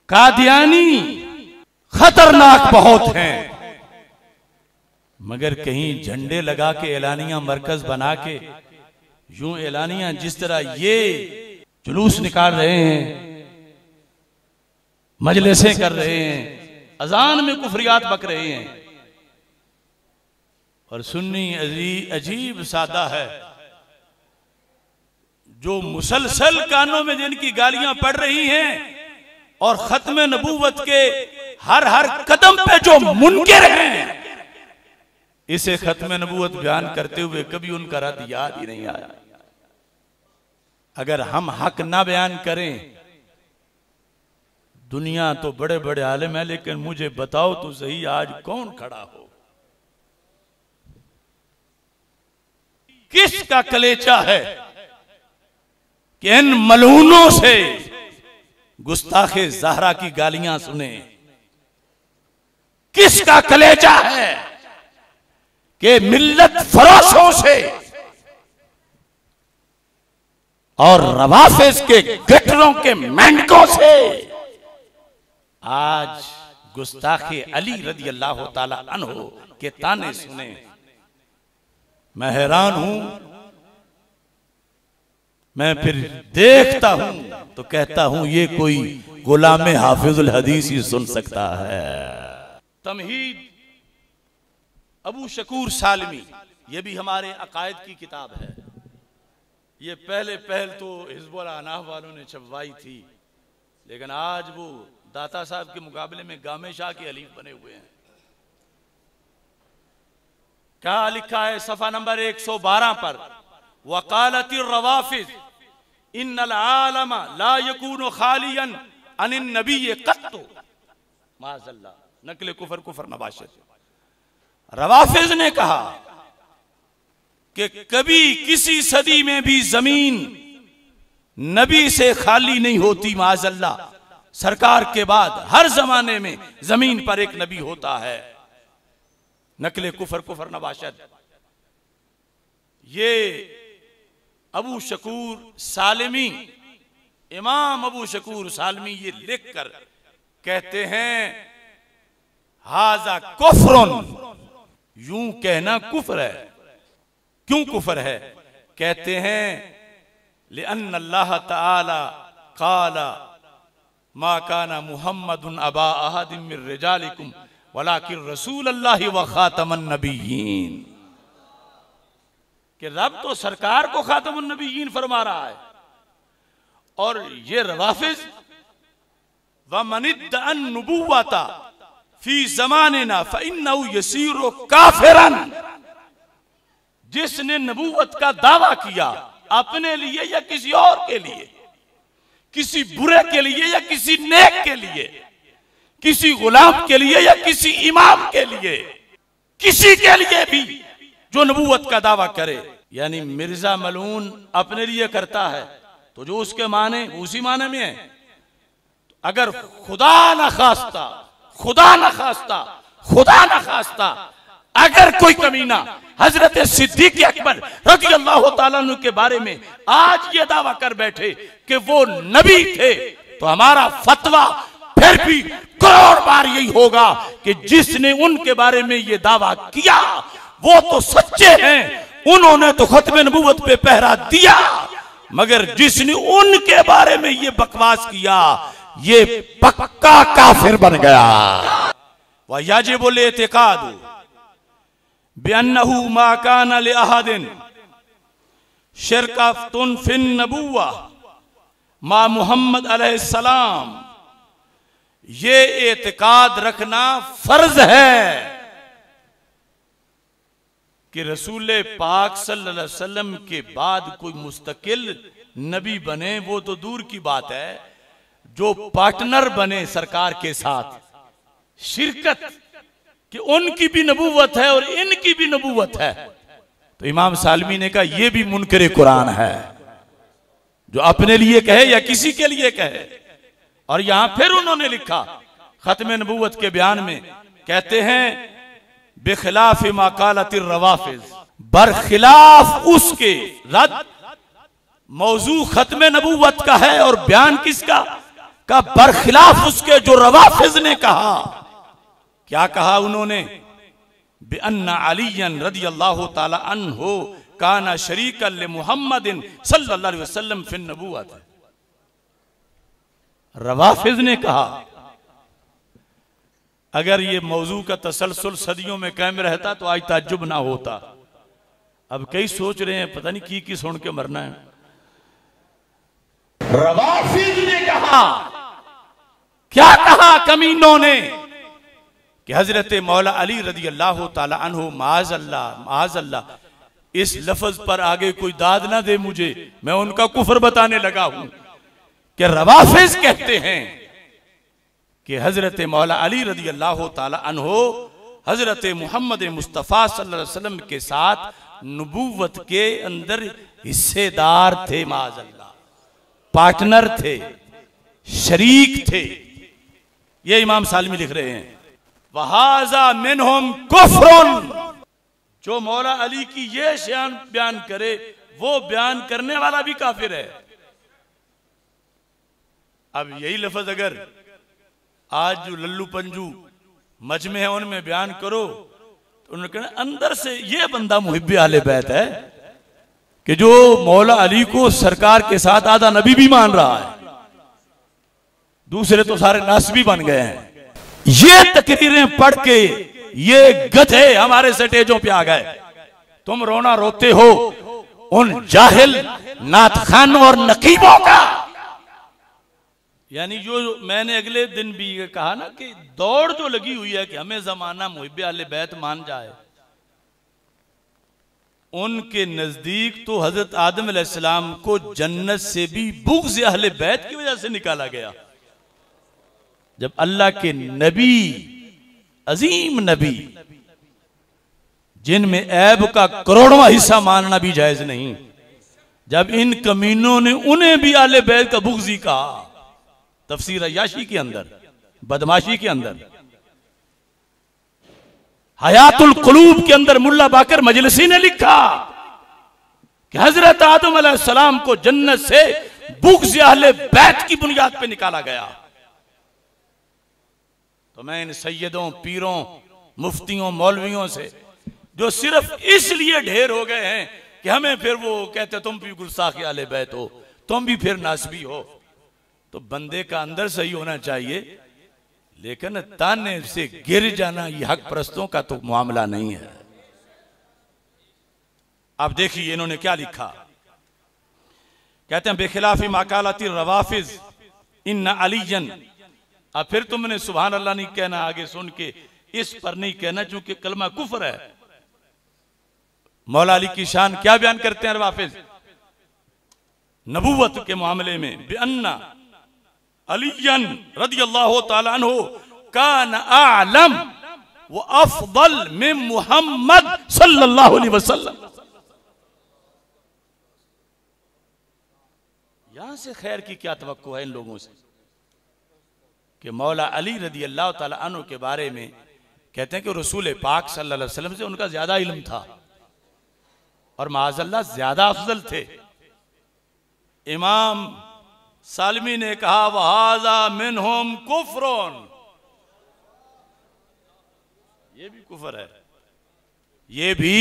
कादियानी खतरनाक बहुत हैं, मगर कहीं झंडे लगा के एलानिया मरकज बना के यूं एलानिया जिस तरह ये जुलूस निकाल रहे हैं, मजलिसें कर रहे हैं, अजान में कुफरियात बक रहे हैं, और सुन्नी अजीब सादा है जो मुसलसल कानों में जिनकी गालियां पड़ रही हैं और खत्म नबूवत के हर कदम पे जो मुनकिर हैं, इसे खत्म नबूवत बयान करते हुए कभी उनका रद्द याद ही नहीं आया। अगर हम हक ना बयान करें, दुनिया तो बड़े बड़े आलिम है, लेकिन मुझे बताओ तो सही आज कौन खड़ा हो, किसका कलेचा है कि इन मलूनों से गुस्ताखे ज़हरा की गालियां सुने? किसका कलेजा है कि मिल्लत फरोशों से और रवाफिज के गटरों के मेंढकों से आज गुस्ताखे अली रदी अल्लाह ताला अन्हु के ताने सुने? मैं हैरान हूं। मैं फिर देखता हूं तो कहता हूं ये कोई गुलाम हाफिजुल हदीस ही सुन सकता है। तमहीद अबू शकूर सालमी, ये भी हमारे अकायद की किताब है। ये पहले तो हिज़्बुल अनाफ वालों ने छपवाई थी, लेकिन आज वो दाता साहब के मुकाबले में गामे शाह के अलीफ बने हुए हैं। क्या लिखा है सफा नंबर 112 पर? वकालती रवाफिज इन्नल आलम ला यकूनु खालियन अनिन नबी कत्तु माज़ल्ला। नकले कुफर नबाशत। रवाफिज ने कहा कि कभी किसी सदी में भी जमीन नबी से खाली नहीं होती। माज़ल्ला, सरकार के बाद हर जमाने में जमीन पर एक नबी होता है। नकले कुफर नबाशत। ये अबू शकूर सालमी, इमाम अबू शकूर सालमी ये लिखकर कहते हैं हाजा कुफ्रुन, यूं कहना कुफ्र है। क्यों कुफ्र है? कहते हैं लिअन्न अल्लाह ताला काला मा काना मुहम्मदुन अबा अहदिम मिर रिजालिकुम वलाकिन रसूल अल्लाह व खातमन नबिय्यीन, कि रब तो सरकार को खातमुन नबिय्यीन फरमा रहा है, और ये रवाफिज व मनिद्दअन नुबुव्वता फी ज़मानिना फ़इन्नहु यसीरु काफ़िरन, जिसने नबूवत का दावा किया अपने लिए या किसी और के लिए, किसी बुरे के लिए या किसी नेक के लिए, किसी गुलाम के लिए या किसी इमाम के लिए, किसी के लिए भी जो नबूवत का दावा करे, यानी मिर्जा मलून अपने लिए करता है तो जो उसके माने उसी माने में है। अगर खुदा न खास्ता अगर कोई कमीना हजरत सिद्दीक अकबर रज़ी अल्लाह ताला अन्हु के बारे में आज ये दावा कर बैठे कि वो नबी थे, तो हमारा फतवा फिर भी करोड़ बार यही होगा कि जिसने उनके बारे में ये दावा किया वो तो सच्चे हैं, उन्होंने तो खत्म नबूवत पे पहरा दिया, मगर जिसने उनके बारे में ये बकवास किया ये पक्का काफिर बन गया। वयाजिबुल इतिकादु बिअन्नहु मा काना लिअहदिन शिरकतुन फिन नबुव्वा मा मुहम्मद अलैहिस्सलाम, ये एतिकाद रखना फर्ज है कि रसूल पाक सल्लल्लाहु अलैहि वसल्लम के बाद कोई मुस्तकिल नबी बने वो तो दूर की बात है, जो पार्टनर बने सरकार के साथ शिरकत कि उनकी भी नबूवत है और इनकी भी नबूवत है, तो इमाम सालमी ने कहा यह भी मुनकरे कुरान है, जो अपने लिए कहे या किसी के लिए कहे। और यहां फिर उन्होंने लिखा खत्म नबूवत के बयान में, कहते हैं बेखिलाफ माकालतिर रवाफिज, बरखिलाफ उसके रद मौजू खत्म नबूवत का है और बयान किसका? का बरखिलाफ उसके जो रवाफिज ने कहा। क्या कहा उन्होंने? बिअन्ना अलीयन रदियल्लाहु ताला अन्हु काना शरीकन ले मुहम्मदिन सल्लल्लाहु अलैहि वसल्लम फिन नबुव्वत। रवाफिज ने कहा। अगर ये मौजू का तसलसल सदियों में कायम रहता तो आज ताज्जुब ना होता। अब कई सोच रहे हैं पता नहीं की सुन के मरना है। रवाफिज ने कहा, क्या कहा कमीनों ने कि हजरत मौला अली रदी अल्लाह ताला अन्हु माज अल्लाह, इस लफ्ज पर आगे कोई दाद ना दे मुझे, मैं उनका कुफर बताने लगा हूं कि रवाफिज कहते हैं कि हजरत मौला अली रदी अल्लाह ताला अन्हु हजरत मोहम्मद मुस्तफ़ा सल्लल्लाहु अलैहि वसल्लम के साथ नबूवत के अंदर हिस्सेदार थे, माज अल्लाह, पार्टनर थे, शरीक थे। ये इमाम सालमी लिख रहे हैं। वहाजा मिनहुम कुफ्रुन, जो मौला अली की ये शान बयान करे वो बयान करने वाला भी काफिर है। अब यही लफ्ज अगर आज जो लल्लू पंजू मजमे है उनमें बयान करो तो उन्होंने कहना अंदर से ये बंदा मुहिब्बे आले बैत है कि जो मौला अली को सरकार के साथ आधा नबी भी मान रहा है, दूसरे तो सारे नासबी बन गए हैं। ये तकरीरें पढ़ के ये गधे हमारे स्टेजों पे आ गए। तुम रोना रोते हो उन जाहिल नातखानों और नकीबों का। यानी जो मैंने अगले दिन भी ये कहा ना कि दौड़ जो लगी हुई है कि हमें जमाना मुहिब्बे आले बैत मान जाए, उनके नजदीक तो हजरत आदम अलैहिस्सलाम को जन्नत से भी बुग़्ज़ अहले बैत की वजह से निकाला गया। जब अल्लाह के नबी, अजीम नबी, जिनमें ऐब का करोड़वां हिस्सा मानना भी जायज नहीं, जब इन कमीनों ने उन्हें भी आले बैत का बुग़्ज़ी कहा, तफसीर अय्याशी के अंदर, बदमाशी के अंदर, हयातुल कुलूब के अंदर मुल्ला बाकर मजलिसी ने लिखा कि हजरत आदम अलैहिस्सलाम को जन्नत से बुग़्ज़ अहले बैत की बुनियाद पे निकाला गया। तो मैं इन सैयदों, पीरों, मुफ्तियों, मौलवियों से जो सिर्फ इसलिए ढेर हो गए हैं कि हमें फिर वो कहते तुम भी गुस्ताख़ आले बैत हो, तुम भी फिर नासबी हो, तो बंदे का अंदर सही होना चाहिए, लेकिन ताने से गिर जाना ये हक परस्तों का तो मामला नहीं है। अब देखिए इन्होंने क्या लिखा। कहते हैं बेखिलाफी माकालाती रवाफिज इन्ना अलीजन। अब फिर तुमने सुभान अल्लाह नहीं कहना, आगे सुन के इस पर नहीं कहना चूंकि कलमा कुफर है। मौला अली की शान क्या बयान करते हैं रवाफिज नबूवत के मामले में? बिअन्ना अलीयन रदियल्लाहु ताला अन्हु कान आलम व अफदल मिन मुहम्मद सल्लल्लाहु अलैहि वसल्लम। यहां से खैर की क्या तवक्को है इन लोगों से कि मौला अली रदी अल्लाह ताला अन्हु के बारे में कहते हैं कि रसूल पाक सल्लल्लाहु अलैहि वसल्लम से उनका ज्यादा इल्म था और माज़अल्लाह ज्यादा अफजल थे। इमाम सालमी ने कहा वहाजा मिनहुम कुफ्रुन, ये भी कुफर है, ये भी।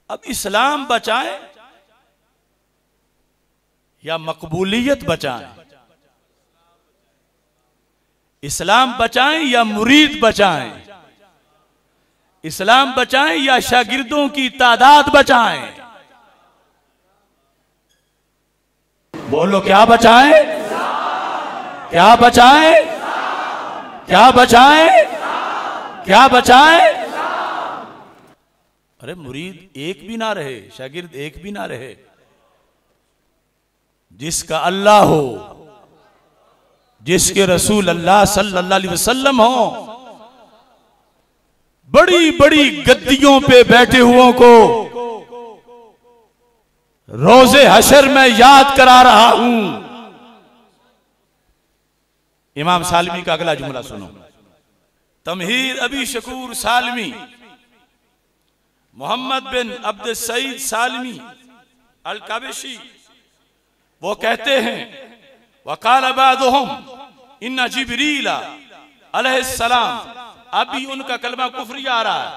अब इस्लाम बचाएं या मकबूलियत बचाएं? इस्लाम बचाएं या मुरीद बचाएं? इस्लाम बचाएं या शागिर्दों की तादाद बचाएं? बोलो क्या बचाएं? क्या बचाएं? क्या बचाएं? क्या बचाएं? अरे मुरीद एक भी ना रहे, शागिर्द एक भी ना रहे, जिसका अल्लाह हो, जिसके रसूल अल्लाह सल्लल्लाहु अलैहि वसल्लम हो, बड़ी बड़ी गद्दियों पे बैठे हुओं को रोजे हशर में याद करा रहा हूं। इमाम सालमी का अगला जुमला सुनो। तमहीद अबी शकूर सालमी मोहम्मद बिन अब्द सईद सालमी अल काबेशी वो कहते हैं वकाल बादुहुम इन्ना जिब्रील अलैहिस्सलाम, अभी उनका कलमा कुफ्री आ रहा है,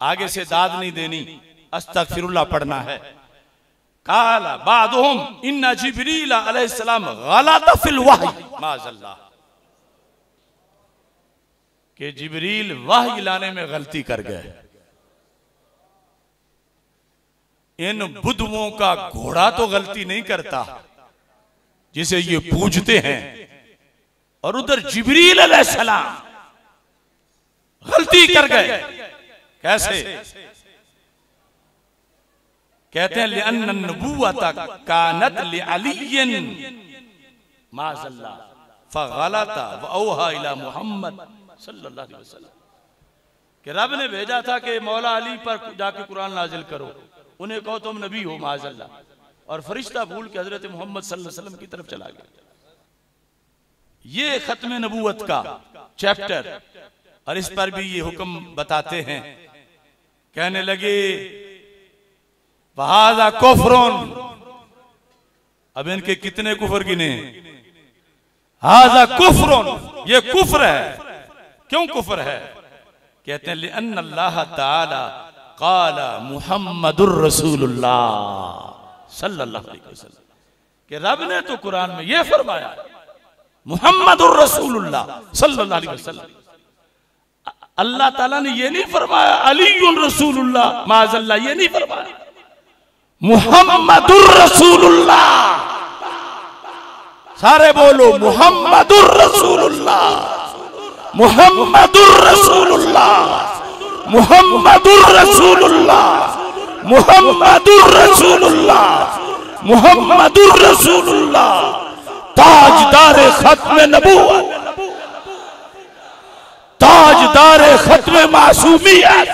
आगे से दाद नहीं देनी, अस्तगफिरुल्लाह पढ़ना है। काला बादुहुम इन्ना जिब्रील अलैहिस्सलाम गलत फिल वही माज़ल्लाह, कि जिब्रील वही लाने में गलती कर गए। इन बुद्धुओं का घोड़ा तो गलती नहीं करता जिसे ये पूजते हैं, और उधर जिब्रील अलैहिस्सलाम गलती कर गए। कैसे? कहते हैं लिअन्न नबुव्वत कानत लिअलिय्यिन माज़ल्लाह फगलत व औहा इला मुहम्मद सल्लल्लाहु अलैहि वसल्लम, कि रब ने भेजा था कि मौला अली पर जाके कुरान नाजिल करो, उन्हें कहो तुम नबी हो माज़ल्लाह, और फरिश्ता भूल के हजरत मोहम्मद सल्लल्लाहु अलैहि वसल्लम की तरफ चला गया। ये खत्म नबूवत का चैप्टर, और इस पर भी ये हुक्म बताते हैं। कहने लगे वहाजा कुफ्रुन, अब इनके कितने कुफर गिने? हाजा कुफ्रुन, ये कुफ्र है। क्यों कुफ्र है? कहते हैं लिअन्न अल्लाह ताला क़ाला मुहम्मदुर रसूलुल्लाह सल्लल्लाहु अलैहि वसल्लम, कि रब ने तो कुरान में ये फरमाया मुहम्मदुर रसूलुल्लाह सल्लल्लाहु अलैहि वसल्लम। अल्लाह ताला ने ये नहीं फरमाया अलीयुन रसूलुल्लाह माज़ल्लाह, ये नहीं फरमाया, मुहम्मदुर रसूलुल्लाह। सारे बोलो मुहम्मदुर रसूलुल्लाह, मुहम्मदुर रसूलुल्लाह, मुहम्मदुर रसूलुल्लाह, मुहम्मदुर रसूलुल्लाह, मुहम्मदुर रसूलुल्लाह, ताजदारे खत्म नबूवत, ताजदारे खत्म मासूमियत,